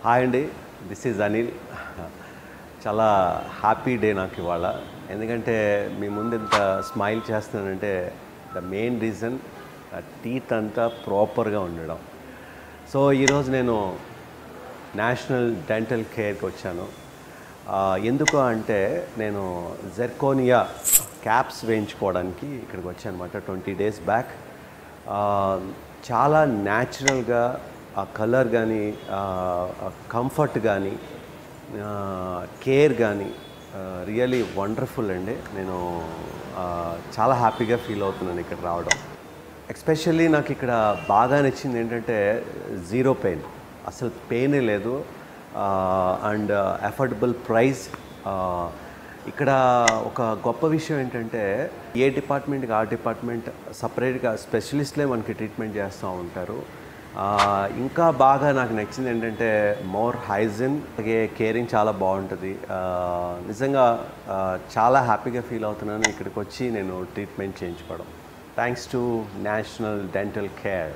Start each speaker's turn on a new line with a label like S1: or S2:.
S1: Hi అండి, this is Anil. చాలా happy day నాకు ఇవాళ. ఎందుకంటే మీ ముందు ఇంత స్మైల్ చేస్తున్నానంటే ద మెయిన్ రీజన్ టీత్ అంతా ప్రాపర్గా ఉండడం. సో ఈరోజు నేను నేషనల్ డెంటల్ కేర్కి వచ్చాను. ఎందుకు అంటే నేను జెర్కోనియా క్యాప్స్ వేయించుకోవడానికి ఇక్కడికి వచ్చాను అనమాట 20 days బ్యాక్. చాలా న్యాచురల్గా ఆ కలర్ కానీ, కంఫర్ట్ కానీ, కేర్ కానీ రియలీ వండర్ఫుల్ అండి. నేను చాలా హ్యాపీగా ఫీల్ అవుతున్నాను ఇక్కడ రావడం. ఎస్పెషల్లీ నాకు ఇక్కడ బాగా నచ్చింది ఏంటంటే జీరో పెయిన్, అసలు పెయినే లేదు. And affordable price. ఇక్కడ ఒక గొప్ప విషయం ఏంటంటే ఏ డిపార్ట్మెంట్కి ఆ డిపార్ట్మెంట్ సపరేట్గా స్పెషలిస్ట్లే మనకి ట్రీట్మెంట్ చేస్తూ ఉంటారు. ఇంకా బాగా నాకు నచ్చింది ఏంటంటే మోర్ హైజిన్, అలాగే కేరింగ్ చాలా బాగుంటుంది. నిజంగా చాలా హ్యాపీగా ఫీల్ అవుతున్నాను ఇక్కడికి వచ్చి నేను ట్రీట్మెంట్ చేయించుకోవడం. Thanks to national dental care.